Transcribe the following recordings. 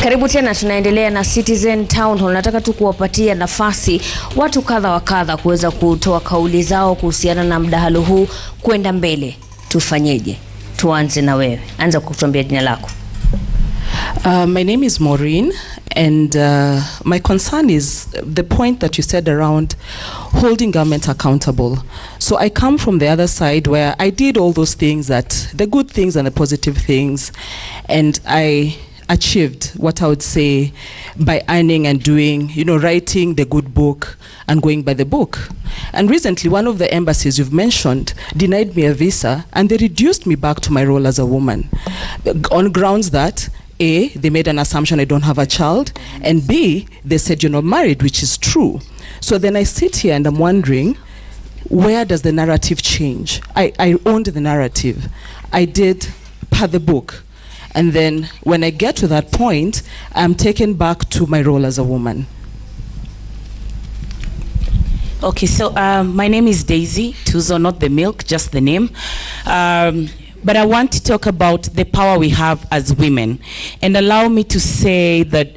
Karibu tena, tunaendelea na Citizen Townhall. Nataka tu kuwapatia nafasi watu kadha wa kadha kuweza kutoa kauli zao kuhusiana na mdahalo huu kwenda mbele. Tufanyeje? Tuanze na wewe. Anza kutuambia jina lako. My name is Maureen, and my concern is the point that you said around holding government accountable. So I come from the other side where I did all those things, that the good things and the positive things, and I achieved what I would say by earning and doing, writing the good book and going by the book. And recently, one of the embassies you've mentioned denied me a visa, and they reduced me back to my role as a woman on grounds that A, they made an assumption I don't have a child, and B, they said you're not married, which is true. So then I sit here and I'm wondering, where does the narrative change? I owned the narrative. I did per the book. And then when I get to that point, I'm taken back to my role as a woman. Okay, so my name is Daisy Tuzo, not the milk, just the name. But I want to talk about the power we have as women. And allow me to say that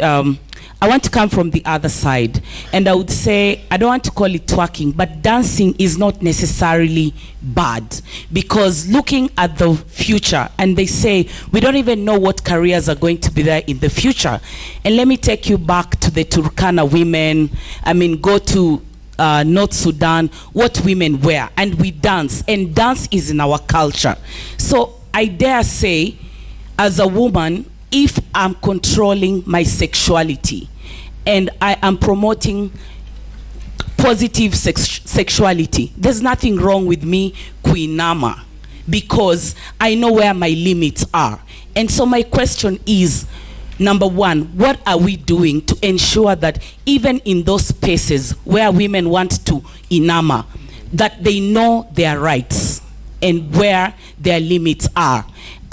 I want to come from the other side. And I would say, I don't want to call it twerking, but dancing is not necessarily bad. Because looking at the future, and they say, we don't even know what careers are going to be there in the future. And let me take you back to the Turkana women. Go to North Sudan, what women wear, and we dance, and dance is in our culture. So I dare say, as a woman, if I'm controlling my sexuality and I am promoting positive sexuality, there's nothing wrong with me kuinama, because I know where my limits are. And so my question is, number one, what are we doing to ensure that even in those spaces where women want to inama, that they know their rights and where their limits are?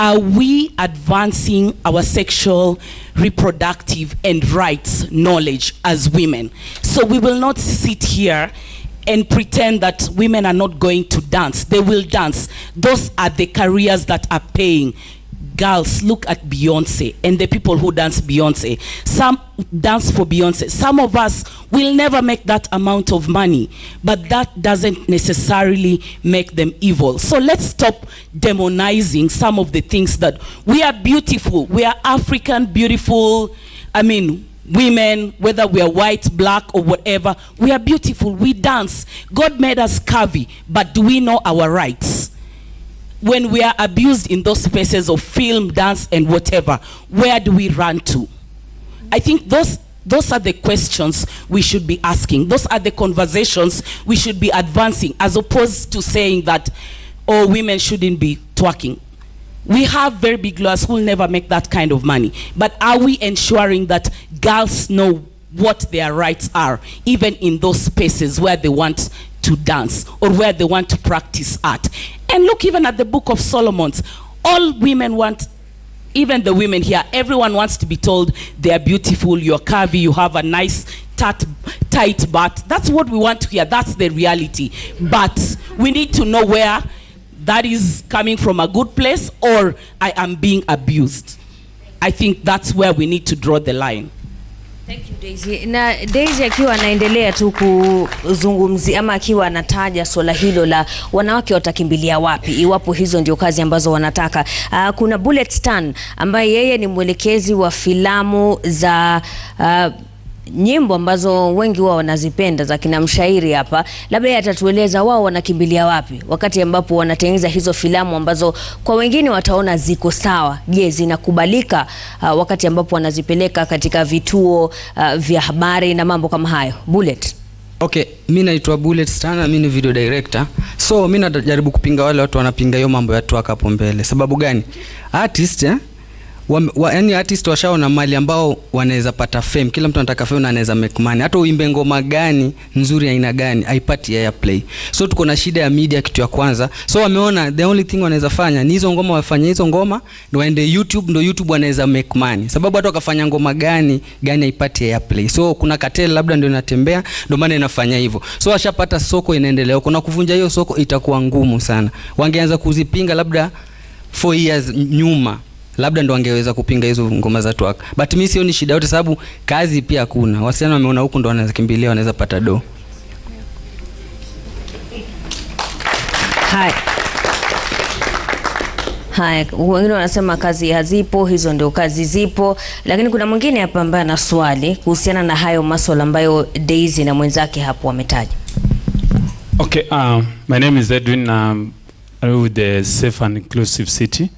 Are we advancing our sexual, reproductive, and rights knowledge as women? So we will not sit here and pretend that women are not going to dance. They will dance. Those are the careers that are paying. Girls, look at Beyonce and the people who dance Beyonce. Some dance for Beyonce. Some of us will never make that amount of money, but that doesn't necessarily make them evil. So let's stop demonizing some of the things that we are beautiful. We are African beautiful. Women, whether we are white, black, or whatever, we are beautiful. We dance. God made us curvy, but do we know our rights? When we are abused in those spaces of film, dance, and whatever, where do we run to? I think those are the questions we should be asking. Those are the conversations we should be advancing, as opposed to saying that, oh, women shouldn't be twerking. We have very big lawyers who will never make that kind of money. But are we ensuring that girls know what their rights are, even in those spaces where they want to dance or where they want to practice art? And look even at the Book of Solomon. All women want, even the women here, everyone wants to be told they are beautiful, you're curvy, you have a nice tight butt. That's what we want to hear. That's the reality. But we need to know where that is coming from, a good place, or I am being abused. I think that's where we need to draw the line. Thank you, Daisy. Na Daisy akiwa anaendelea tu kuzungumzia ama akiwa anataja swala hilo la wanawake watakimbilia wapi iwapo hizo ndio kazi ambazo wanataka. Kuna Bullet Stan ambaye yeye ni mwelekezi wa filamu za nyimbo ambazo wengi wao wanazipenda za kina mshairi hapa. Labda atatueleza wao wanakimbilia wapi wakati ambapo wanatengeneza hizo filamu ambazo kwa wengine wataona ziko sawa. Je, zinakubalika wakati ambapo wanazipeleka katika vituo vya habari na mambo kama hayo? Bullet. Okay, mimi naitwa Bullet Star, mimi ni video director. So mimi najaribu kupinga wale watu wanapinga hiyo mambo ya twerk hapo mbele. Sababu gani? Artist yani artist washaona mali ambao wanaweza pata fame. Kila mtu anataka fame na anaweza make money. Hata uimbe ngoma gani nzuri aina gani haipati airplay. So tuko na shida ya media, kitu ya kwanza. So wameona the only thing wanaweza fanya ni hizo ngoma, wafanye hizo ngoma ndio waende YouTube, ndio YouTube wanaweza make money. Sababu hata wakafanya ngoma gani haipati airplay. So kuna cartel labda ndio inatembea, ndio maana inafanya hivyo. So washapata soko, inaendelea. Kuna kuvunja hiyo soko itakuwa ngumu sana. Wangeanza kuzipinga labda 4 years nyuma. labda ndo angeweza kupinga hizo ngoma za twaka. But mimi sioni shida yote, sababu kazi pia kuna wasichana wameona huku ndo wanaweza kimbilia, wanaweza pata do. Hai, wengine wanasema kazi hazipo, hizo ndio kazi zipo, lakini kuna mwingine hapa ambaye ana swali kuhusiana na hayo masuala ambayo Daisy na mwenzake hapo wametaja. Okay, my name is Edwin. I'm with the Safe and Inclusive City,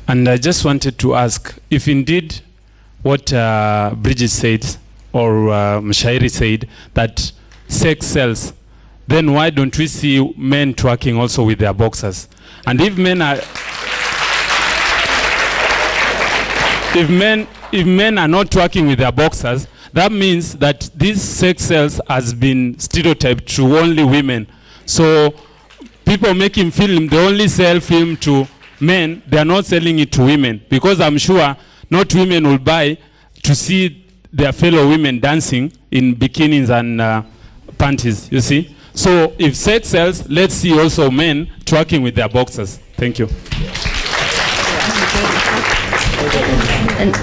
and I just wanted to ask if indeed what Bridget said or Mshairi said, that sex sells, then why don't we see men twerking also with their boxers? And if men are if men are not twerking with their boxers, that means that this sex sales has been stereotyped to only women. So people making film, they only sell film to men, they are not selling it to women, because I'm sure not women will buy to see their fellow women dancing in bikinis and panties, you see. So if sex sells, let's see also men twerking with their boxers. Thank you.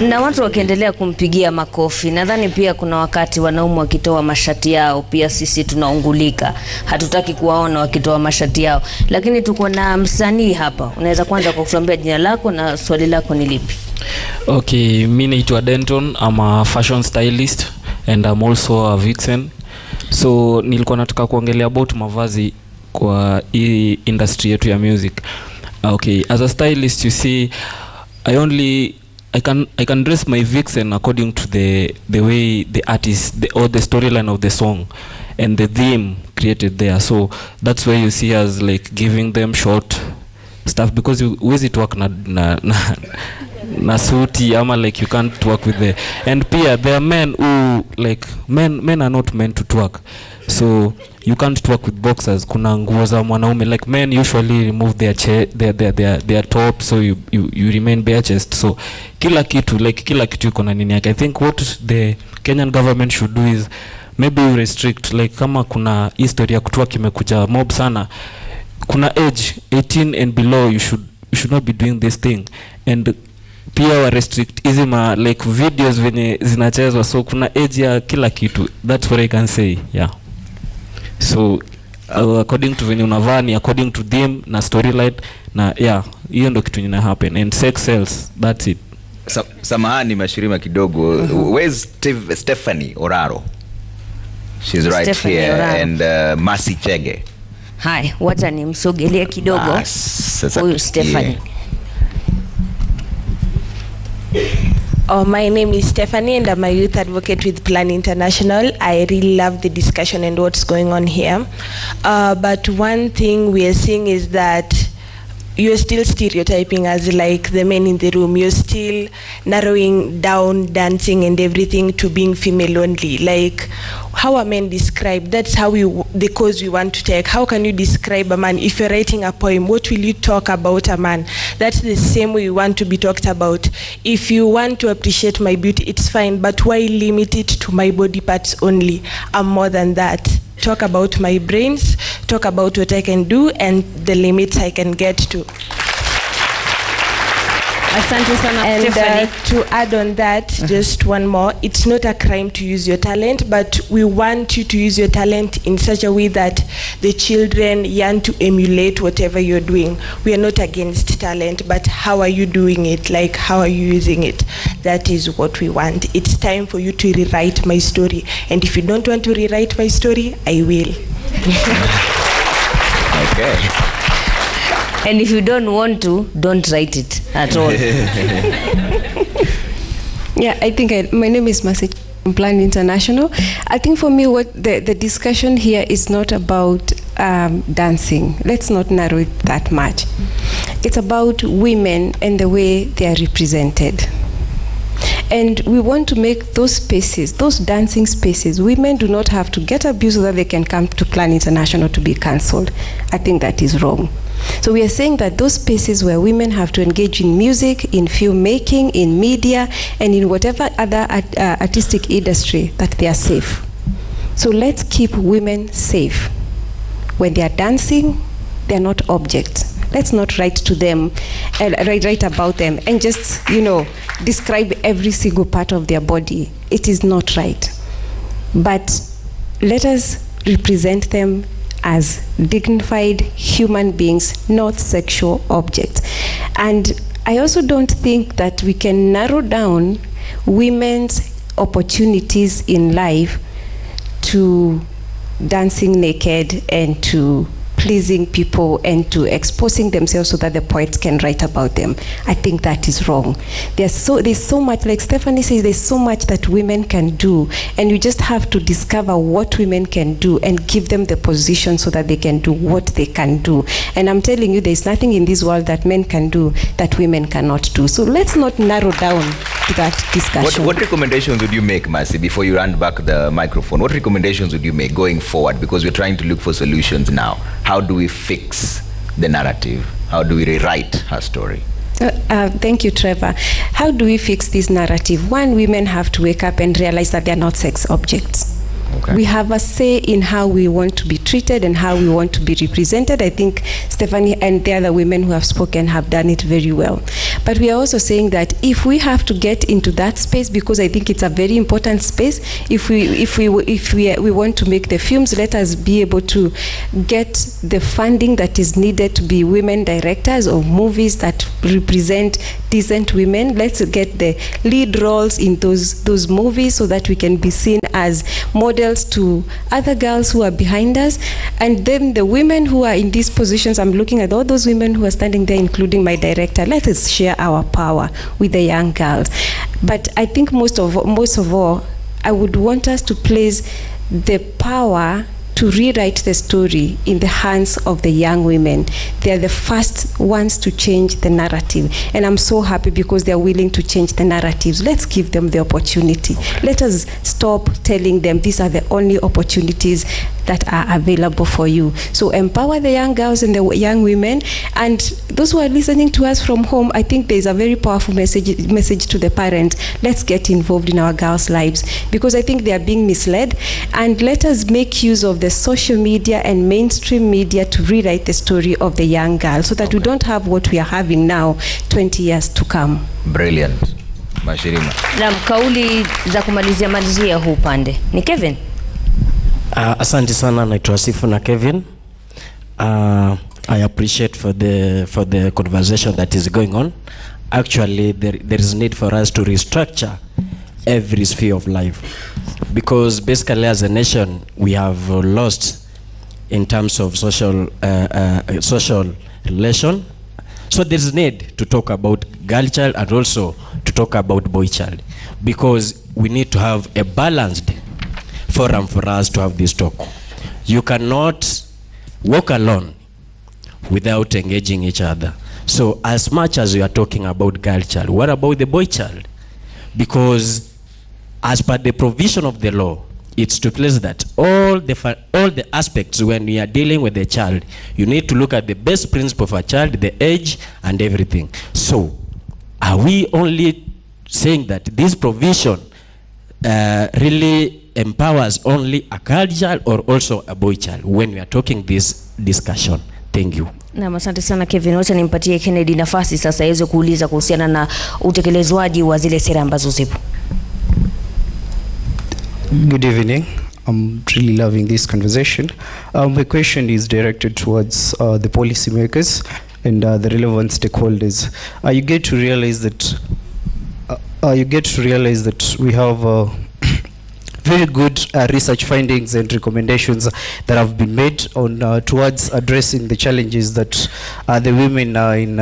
Na watu wakiendelea kumpigia makofi, nadhani pia kuna wakati wanaume wakitoa mashati yao pia sisi tunaungulika, hatutaki kuwaona wakitoa mashati yao. Lakini tuko na msanii hapa, unaweza kwanza kutuambia jina lako na swali lako ni lipi? Okay, mimi naitwa Denton, I'm a fashion stylist and I'm also a vixen. So nilikuwa nataka kuongelea about mavazi kwa hii industry yetu ya music. Okay, as a stylist, you see, I can dress my vixen according to the way the artist or the storyline of the song and the theme created there. So that's why you see us like giving them short stuff, because you it work na suti ama like you can't work with the, and pia there are men who like men are not meant to twerk, so you can't twerk with boxers. Kuna nguo za mwanaume, like men usually remove their top, so you remain bare chest. So kila kitu iko na nini yake. I think what the Kenyan government should do is maybe you restrict, like kama kuna history ya kutwerk imekuja mob sana, kuna age 18 and below, you should not be doing this thing. And pia wa restrict hizi ma like videos venye zinachezwa, so kuna age ya kila kitu. That's what I can say, yeah. So according to venye unavani, according to them na storyline, na yeah, hiyo ndo kitu ina happen, and sex sells, that's it. Samahani mashirima kidogo. Where's Stephanie Oraro? She's right Stephanie here Oraro. And Masi Chege. Hi, wacha nimsogelee kidogo huyu Stephanie. Oh, my name is Stephanie and I'm a youth advocate with Plan International. I really love the discussion and what's going on here. But one thing we are seeing is that you're still stereotyping as like the men in the room. You're still narrowing down dancing and everything to being female only. Like how are men described? That's how the cause we want to take. How can you describe a man? If you're writing a poem, what will you talk about a man? That's the same way we want to be talked about. If you want to appreciate my beauty, it's fine, but why limit it to my body parts only? I'm more than that. Talk about my brains, talk about what I can do and the limits I can get to. Asante sana, and to add on that, just one more, it's not a crime to use your talent, but we want you to use your talent in such a way that the children yearn to emulate whatever you're doing. We are not against talent, but how are you doing it? Like, how are you using it? That is what we want. It's time for you to rewrite my story. And if you don't want to rewrite my story, I will. Okay. And if you don't want to, don't write it at all. Yeah, I think my name is Masi from Plan International. I think for me, what the discussion here is not about dancing. Let's not narrow it that much. It's about women and the way they are represented. And we want to make those spaces, those dancing spaces, women do not have to get abused so that they can come to Plan International to be cancelled. I think that is wrong. So we are saying that those spaces where women have to engage in music, in filmmaking, in media, and in whatever other artistic industry, that they are safe. So let's keep women safe. When they are dancing, they are not objects. Let's not write to them, write about them, and just, describe every single part of their body. It is not right. But let us represent them as dignified human beings, not sexual objects. And I also don't think that we can narrow down women's opportunities in life to dancing naked and to pleasing people and to exposing themselves so that the poets can write about them. I think that is wrong. There's so much, like Stephanie says, there's so much that women can do, and you just have to discover what women can do and give them the position so that they can do what they can do. And I'm telling you, there's nothing in this world that men can do that women cannot do. So let's not narrow down to that discussion. What recommendations would you make, Mercy, before you hand back the microphone? What recommendations would you make going forward? Because we're trying to look for solutions now. How do we fix the narrative? How do we rewrite her story? Thank you, Trevor. How do we fix this narrative? One, women have to wake up and realize that they're not sex objects. Okay. We have a say in how we want to be treated and how we want to be represented. I think Stephanie and the other women who have spoken have done it very well. But we are also saying that if we have to get into that space, because I think it's a very important space, if we want to make the films, let us be able to get the funding that is needed to be women directors of movies that represent decent women. Let's get the lead roles in those movies so that we can be seen as models to other girls who are behind us. And then the women who are in these positions, I'm looking at all those women who are standing there, including my director. Let us share our power with the young girls. But I think most of all, I would want us to place the power to rewrite the story in the hands of the young women. They are the first ones to change the narrative. And I'm so happy because they are willing to change the narratives. Let's give them the opportunity. Let us stop telling them these are the only opportunities that are available for you. So empower the young girls and the young women. And those who are listening to us from home, I think there's a very powerful message to the parents. Let's get involved in our girls' lives, because I think they are being misled. And let us make use of the social media and mainstream media to rewrite the story of the young girl so that we don't have what we are having now 20 years to come. Brilliant. Mashirima. Na kauli za kumalizia huu pande. Ni Kevin? Asante sana, naitwa Sifu na Kevin. I appreciate for the conversation that is going on. Actually, there is need for us to restructure every sphere of life, because basically as a nation we have lost in terms of social relation. So there is need to talk about girl child and also to talk about boy child, because we need to have a balanced forum for us to have this talk. You cannot walk alone without engaging each other. So as much as we are talking about girl child, what about the boy child? Because as per the provision of the law, it stipulates that all the aspects when we are dealing with the child, you need to look at the best principle of a child, the age and everything. So are we only saying that this provision really empowers only a girl child or also a boy child when we are talking this discussion? Thank you. Na asante sana Kevin. Wacha nimpatie Kennedy nafasi sasa aweze kuuliza kuhusiana na utekelezwaji wa zile sera ambazo zipo. Good evening. I'm really loving this conversation. My question is directed towards the policymakers and the relevant stakeholders. You get to realize that we have very good research findings and recommendations that have been made on towards addressing the challenges that the women in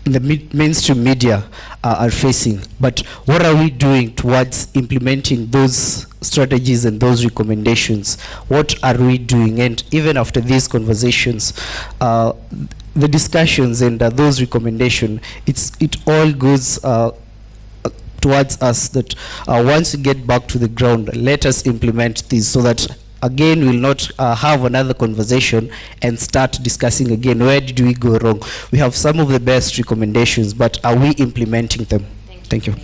the mainstream media are facing. But what are we doing towards implementing those strategies and those recommendations? What are we doing? And even after these conversations, the discussions and those recommendations, it all goes towards us that once we get back to the ground, let us implement this so that again we'll not have another conversation and start discussing again where did we go wrong. We have some of the best recommendations, but are we implementing them? Thank you.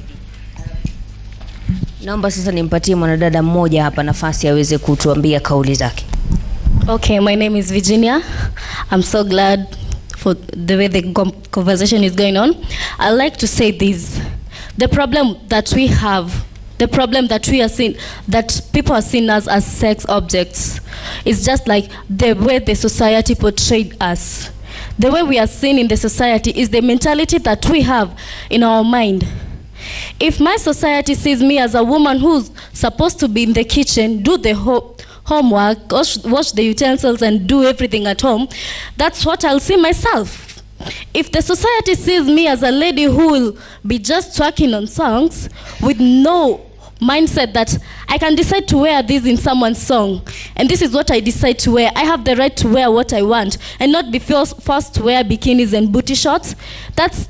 Naomba sasa nimpatie mwanadada mmoja hapa nafasi aweze kutuambia kauli zake. Okay, my name is Virginia. I'm so glad for the way the conversation is going on. I'd like to say this. The problem that we have, the problem that we are seeing, that people are seeing us as sex objects, is just like the way the society portrayed us. The way we are seen in the society is the mentality that we have in our mind. If my society sees me as a woman who's supposed to be in the kitchen, do the homework, wash the utensils and do everything at home, that's what I'll see myself. If the society sees me as a lady who will be just twerking on songs with no mindset that I can decide to wear this in someone's song, and this is what I decide to wear, I have the right to wear what I want and not be forced to wear bikinis and booty shorts, that's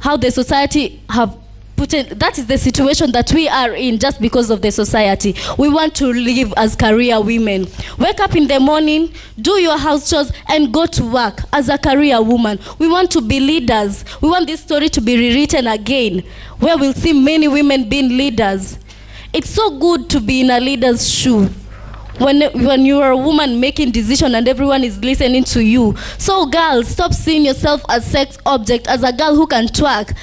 how the society have put it. That is the situation that we are in just because of the society. We want to live as career women. Wake up in the morning, do your house chores, and go to work as a career woman. We want to be leaders. We want this story to be rewritten again, where we'll see many women being leaders. It's so good to be in a leader's shoe. When you are a woman making decisions and everyone is listening to you. So girls, stop seeing yourself as sex object, as a girl who can twerk.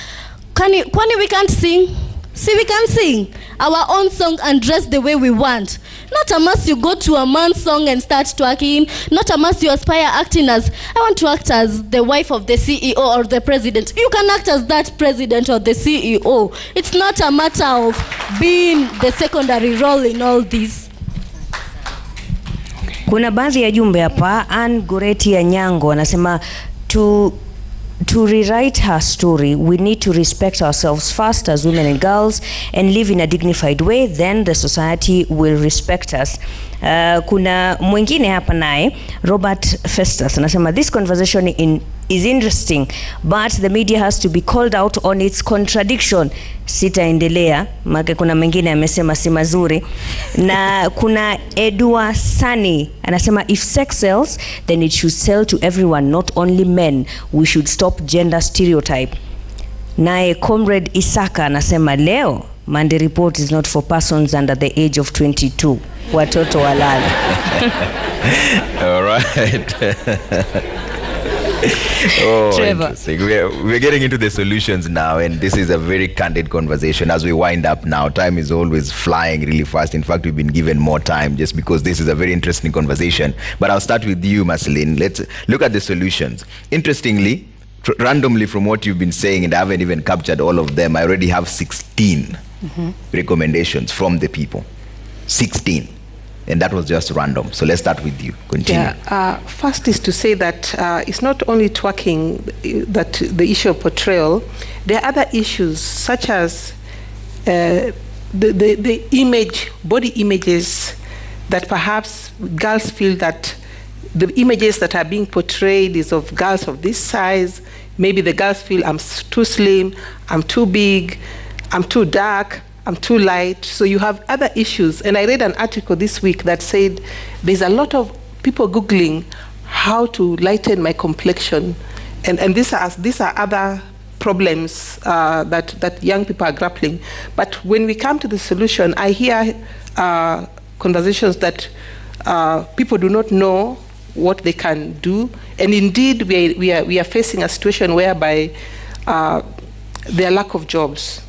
Kwani we can't sing? See, we can sing our own song and dress the way we want. Not a must you go to a man's song and start twerking. Not a must you aspire acting as, I want to act as the wife of the CEO or the president. You can act as that president or the CEO. It's not a matter of being the secondary role in all this. Kuna baadhi ya jumbe hapa. Ann Goreti ya Nyango anasema to rewrite her story, we need to respect ourselves first as women and girls and live in a dignified way, then the society will respect us. Kuna mwingine hapa naye, Robert Festus, anasema this conversation is interesting, but the media has to be called out on its contradiction. Sitaendelea, maana kuna mengine amesema si mazuri. Na kuna Edua Sani, anasema if sex sells, then it should sell to everyone, not only men. We should stop gender stereotype. Naye Comrade Isaka anasema leo, Monday report is not for persons under the age of 22. Watoto walala. All right. Oh, Trevor. interesting. We're getting into the solutions now, and this is a very candid conversation as we wind up now. Time is always flying really fast. In fact, we've been given more time just because this is a very interesting conversation. But I'll start with you, Marceline. Let's look at the solutions. Interestingly, randomly from what you've been saying, and I haven't even captured all of them, I already have 16 recommendations from the people. 16. And that was just random. So let's start with you. Continue. Yeah. First is to say that it's not only twerking that the issue of portrayal. There are other issues such as the image, body images that perhaps girls feel that the images that are being portrayed is of girls of this size. Maybe the girls feel I'm too slim, I'm too big, I'm too dark, I'm too light. So you have other issues. And I read an article this week that said there's a lot of people Googling how to lighten my complexion. And these are other problems that young people are grappling. But when we come to the solution, I hear conversations that people do not know what they can do. And indeed, we are facing a situation whereby there are lack of jobs.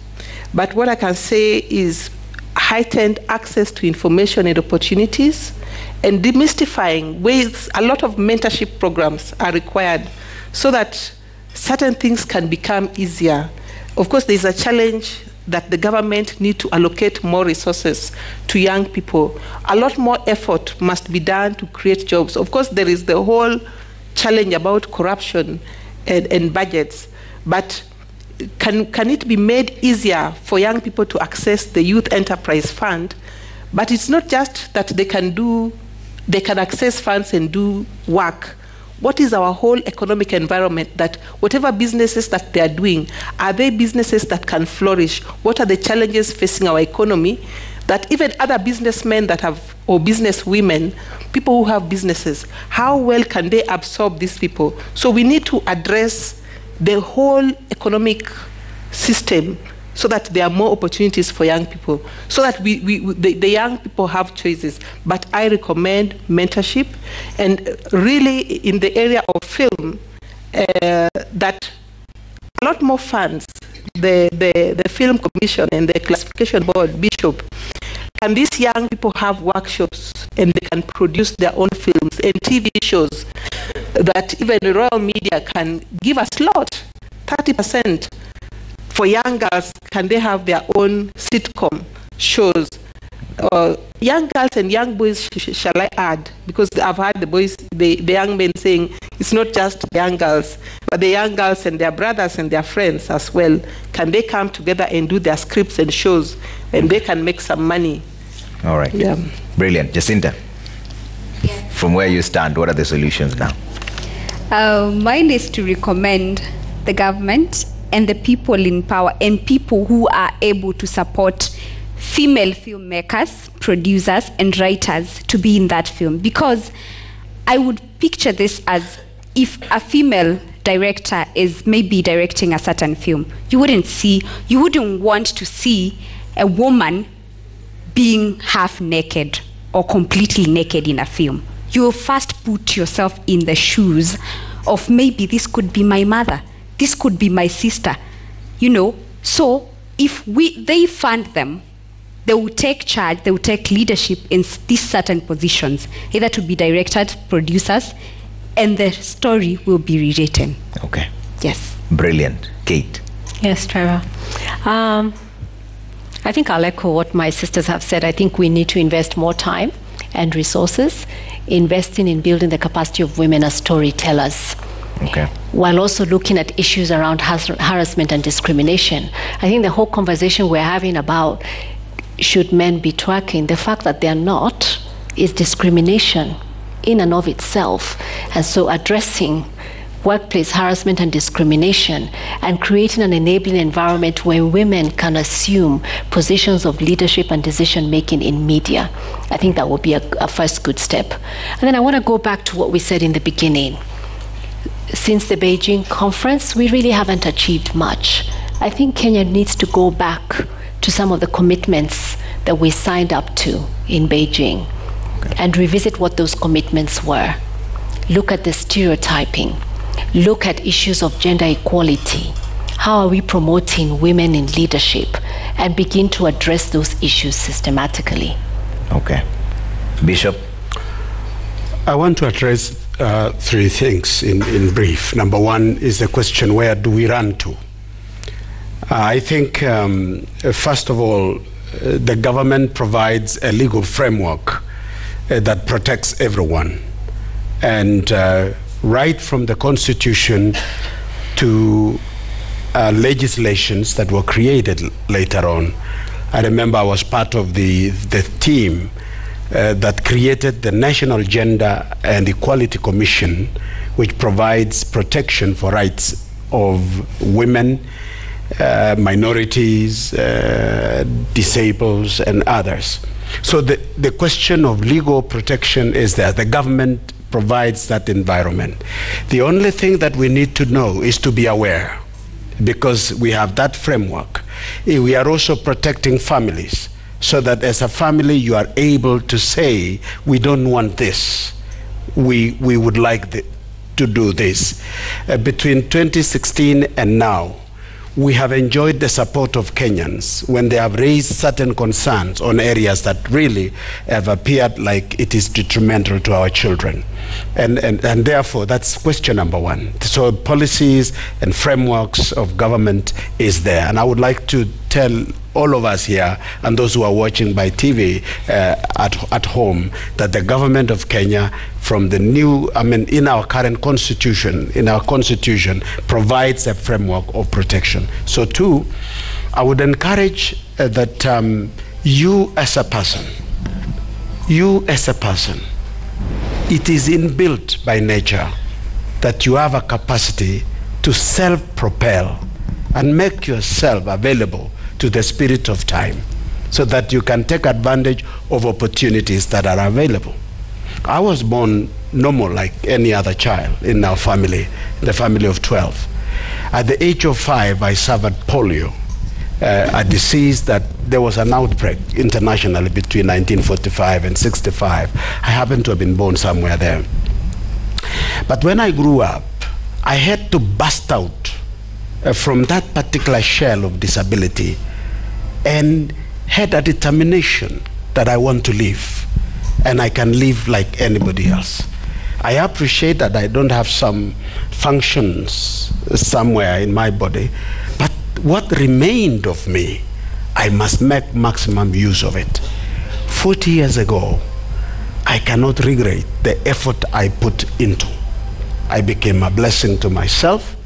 But what I can say is heightened access to information and opportunities and demystifying ways. A lot of mentorship programs are required so that certain things can become easier. Of course, there's a challenge that the government need to allocate more resources to young people. A lot more effort must be done to create jobs. Of course, there is the whole challenge about corruption and budgets, but can it be made easier for young people to access the Youth Enterprise Fund? But it's not just that they can access funds and do work. What is our whole economic environment that whatever businesses that they are doing, are they businesses that can flourish? What are the challenges facing our economy that even other businessmen that have, or business women, people who have businesses, how well can they absorb these people? So we need to address the whole economic system so that there are more opportunities for young people, so that the young people have choices. But I recommend mentorship, and really in the area of film that a lot more funds, the Film Commission and the Classification Board, Bishop, can these young people have workshops and they can produce their own films and TV shows that even Royal Media can give a slot, 30% for young girls? Can they have their own sitcom shows? Young girls and young boys, shall I add? Because I've heard the boys, the young men saying it's not just the young girls, but the young girls and their brothers and their friends as well. Can they come together and do their scripts and shows, and they can make some money? All right. Yeah. Brilliant. Jacinta, from where you stand, what are the solutions now? Mine is to recommend the government and the people in power and people who are able to support female filmmakers, producers, and writers to be in that film. Because I would picture this as if a female director is maybe directing a certain film, you wouldn't want to see a woman being half naked or completely naked in a film. You will first put yourself in the shoes of maybe this could be my mother, this could be my sister, you know. So if they fund them, they will take charge, they will take leadership in these certain positions, either to be directors, producers, and the story will be rewritten. Okay. Yes. Brilliant. Kate. Yes, Trevor. I think I'll echo what my sisters have said. I think we need to invest more time and resources investing in building the capacity of women as storytellers. Okay. While also looking at issues around harassment and discrimination. I think the whole conversation we're having about should men be twerking, the fact that they're not is discrimination in and of itself. And so addressing workplace harassment and discrimination and creating an enabling environment where women can assume positions of leadership and decision making in media. I think that would be a first good step. And then I want to go back to what we said in the beginning. Since the Beijing conference, we really haven't achieved much. I think Kenya needs to go back to some of the commitments that we signed up to in Beijing and revisit what those commitments were. Look at the stereotyping. Look at issues of gender equality. How are we promoting women in leadership? And begin to address those issues systematically. Okay. Bishop? I want to address three things in brief. Number one is the question, where do we run to? I think, first of all, the government provides a legal framework that protects everyone. And right from the Constitution to legislations that were created later on. I remember I was part of the team that created the National Gender and Equality Commission, which provides protection for rights of women, minorities, disabled, and others. So the question of legal protection is there. The government provides that environment. The only thing that we need to know is to be aware, because we have that framework. We are also protecting families, so that as a family you are able to say, we don't want this, we would like to do this. Between 2016 and now, we have enjoyed the support of Kenyans when they have raised certain concerns on areas that really have appeared like it is detrimental to our children. And therefore, that's question number one. So policies and frameworks of government is there. And I would like to tell all of us here and those who are watching by TV at home that the government of Kenya, from the new, in our current constitution, provides a framework of protection. So two, I would encourage that you as a person, it is inbuilt by nature that you have a capacity to self-propel and make yourself available to the spirit of time, so that you can take advantage of opportunities that are available. I was born normal like any other child in our family, the family of 12. At the age of 5, I suffered polio, a disease that there was an outbreak internationally between 1945 and 65. I happened to have been born somewhere there. But when I grew up, I had to bust out from that particular shell of disability and had a determination that I want to live, and I can live like anybody else. I appreciate that I don't have some functions somewhere in my body, but what remained of me, I must make maximum use of it. 40 years ago, I cannot regret the effort I put into. I became a blessing to myself,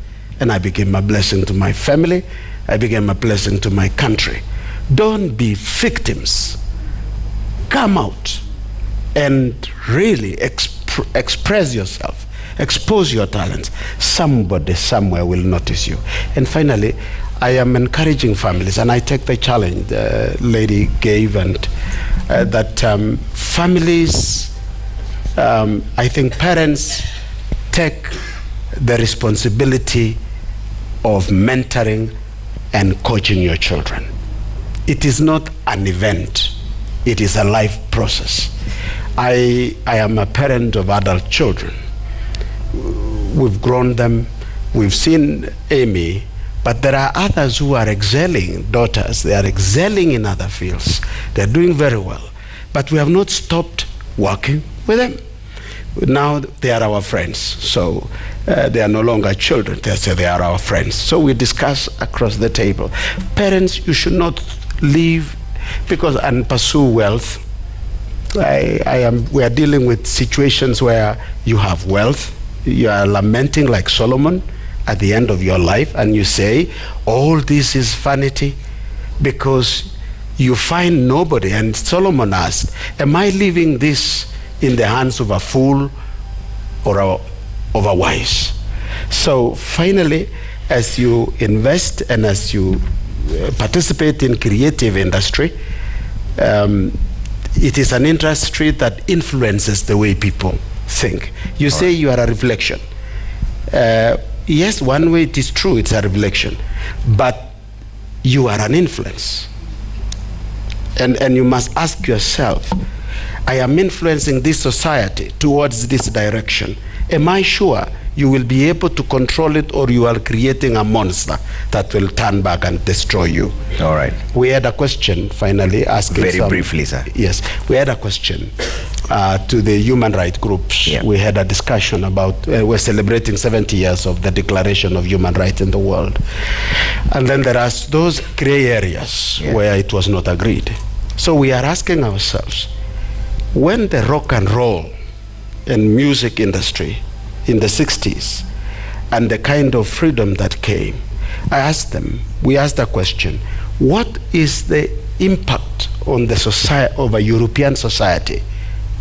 and I became a blessing to my family. I became a blessing to my country. Don't be victims. Come out and really express yourself, expose your talents. Somebody somewhere will notice you. And finally, I am encouraging families, and I take the challenge the lady gave, and that families, I think parents take the responsibility of mentoring and coaching your children. It is not an event, it is a life process. I am a parent of adult children. We've grown them, we've seen Amy, but there are others who are excelling, daughters, they are excelling in other fields. They're doing very well, but we have not stopped working with them. Now they are our friends, so they are no longer children, they are our friends. So we discuss across the table. Parents, you should not leave and pursue wealth. We are dealing with situations where you have wealth, you are lamenting like Solomon at the end of your life, and you say, all this is vanity, because you find nobody. And Solomon asked, am I leaving this in the hands of a fool or of a wise? So finally, as you invest and as you participate in creative industry, it is an industry that influences the way people think. You say you are a reflection. Yes, one way it is true, it's a reflection, but you are an influence. And you must ask yourself, I am influencing this society towards this direction. Am I sure you will be able to control it, or you are creating a monster that will turn back and destroy you? All right. We had a question finally asking very briefly, sir. Yes, we had a question to the human rights groups. Yeah. We had a discussion about, we're celebrating 70 years of the Declaration of Human Rights in the world. And then there are those gray areas where it was not agreed. So we are asking ourselves, when the rock and roll and music industry in the 60s and the kind of freedom that came, we asked the question, what is the impact on the society of a European society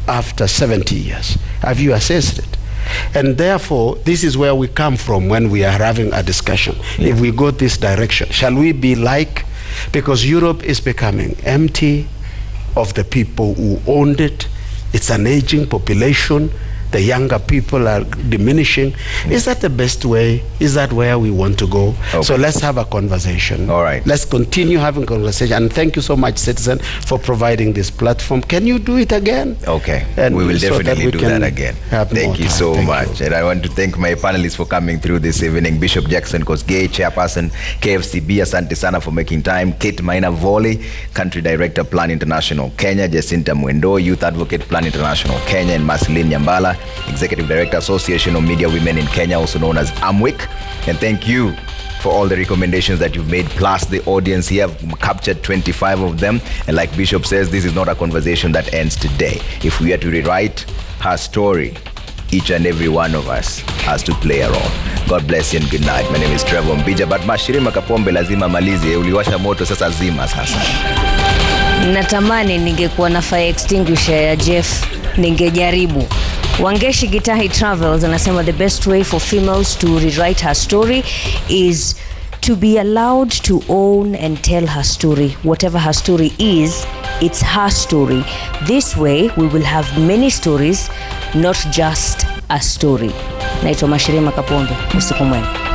after 70 years? Have you assessed it? And therefore, this is where we come from when we are having a discussion. Yeah. If we go this direction, shall we be like, because Europe is becoming empty of the people who owned it. It's an aging population. The younger people are diminishing. Is that the best way? Is that where we want to go? Okay. So let's have a conversation. All right. Let's continue having conversation. And thank you so much, Citizen, for providing this platform. Can you do it again? Okay. And we will definitely do that again. Thank you so much. And I want to thank my panelists for coming through this evening. Bishop Jackson Kosgei, Chairperson, KFCB, asante sana for making time. Kate Maina Volley, Country Director, Plan International Kenya. Jacinta Mwendo, Youth Advocate, Plan International Kenya. And Marceline Nyambala, Executive Director, Association of Media Women in Kenya, also known as AMWIC. And thank you for all the recommendations that you've made, plus the audience here. I've captured 25 of them. And like Bishop says, this is not a conversation that ends today. If we are to rewrite her story, each and every one of us has to play a role. God bless you and good night. My name is Trevor Mbija, but Mashirima Kapombe lazima malize. Uliwasha moto, sasa zima sasa. Natamani ningekuwa na fire extinguisher ya Jeff, ningejaribu. Wangeshi Gitahi Travels anasema the best way for females to rewrite her story is to be allowed to own and tell her story. Whatever her story is, it's her story. This way we will have many stories, not just a story. Naitwa Mashirima Kapombe. Usiku mwema.